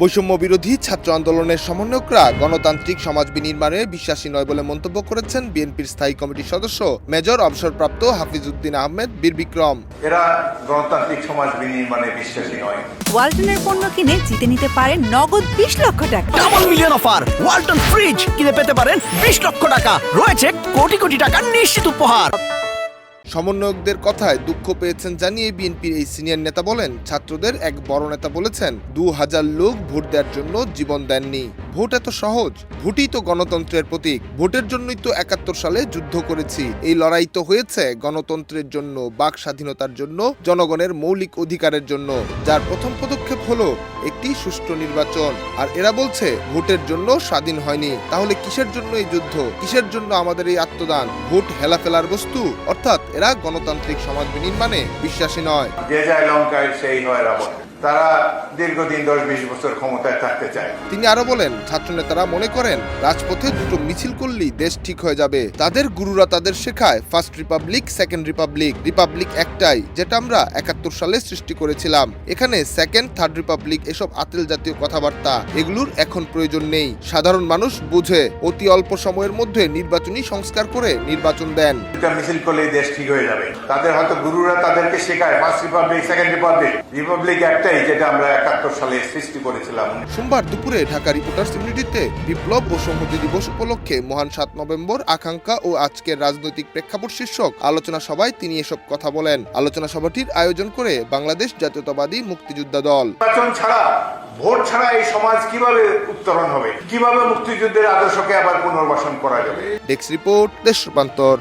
বৈষম্য বিরোধী ছাত্র আন্দোলনের সমন্বয়করা গণতান্ত্রিক সমাজ বিনির্মাণে বিশ্বাসী নয় বলে মন্তব্য করেছেন বিএনপির স্থায়ী কমিটির সদস্য মেজর অবসরপ্রাপ্ত হাফিজউদ্দিন আহমেদ বীর বিক্রম। এরা গণতান্ত্রিক সমাজ বিনির্মাণে বিশ্বাসী নয়। ওয়ালটনের পণ্য কিনে জিতে নিতে পারেন নগদ 20 লক্ষ টাকা। Double million offer, Walton fridge কিনে পেতে পারেন 20 লক্ষ টাকা। রয়েছে কোটি কোটি টাকার নিশ্চিত উপহার। সমন্বয়কদের কথায় দুঃখ পেয়েছেন জানিয়ে বিএনপির এই সিনিয়র নেতা বলেন, ছাত্রদের এক বড় নেতা বলেছেন 2000 লোক ভোট দেওয়ার জন্য জীবন দেননি। ভোট এত সহজ? ভোটই তো গণতন্ত্রের প্রতীক। ভোটের জন্যই তো 71 সালে যুদ্ধ করেছি। এই লড়াই তো হয়েছে গণতন্ত্রের জন্য, বাক স্বাধীনতার জন্য, জনগণের মৌলিক অধিকারের জন্য, যার প্রথম পদক্ষেপ হলো একটি সুষ্ঠু নির্বাচন। আর এরা বলছে ভোটের জন্য স্বাধীন হয়নি। তাহলে কিসের জন্য এই যুদ্ধ? কিসের জন্য আমাদের এই আত্মদান? ভোট হেলাফেলার বস্তু? অর্থাৎ এরা গণতান্ত্রিক সমাজ বিনির্মাণে বিশ্বাসী নয়। যে যায় লঙ্কায় সেই হয় রাবণ। তারা দীর্ঘদিন 10-20 বছর ক্ষমতায় থাকতে চায়। তিনি আরো বলেন, ছাত্রনেতারা মনে করেন রাজপথে দুটো মিছিল করলেই দেশ ঠিক হয়ে যাবে। তাদের গুরুরা তাদের শেখায় first Republic, second Republic. Republic একটাই, যেটা আমরা 71 সালে সৃষ্টি করেছিলাম। এখানে সেকেন্ড, থার্ড রিপাবলিক এসব আতেল জাতীয় কথাবার্তা, এগুলোর এখন প্রয়োজন নেই। সাধারণ মানুষ বুঝে অতি অল্প সময়ের মধ্যে নির্বাচনী সংস্কার করে নির্বাচন দেন। দুটা মিছিল করলেই দেশ ঠিক হয়ে যাবে। তাদের হয়তো গুরুরা তাদেরকে শেখায় first Republic, second Republic. Republic একটাই, যেটা আমরা 71 সালে সৃষ্টি করেছিলাম। সোমবার দুপুরে ঢাকা রিপোর্টার্স ইউনিটিতে বিপ্লব ও সংহতি দিবস উপলক্ষে মহান 7 নভেম্বর আকাঙ্ক্ষা ও আজকের রাজনৈতিক প্রেক্ষাপট শীর্ষক আলোচনা সভায় তিনি এসব কথা বলেন। আলোচনা সভাটির আয়োজন করে বাংলাদেশ জাতীয়তাবাদী মুক্তিযোদ্ধা দল। নির্বাচন ছাড়া, ভোট ছাড়া এই সমাজ কিভাবে উত্তরণ হবে? কিভাবে মুক্তিযুদ্ধের আদর্শকে আবার পুনর্বাসন করা যাবে? ডেস্ক রিপোর্ট, দেশ রূপান্তর।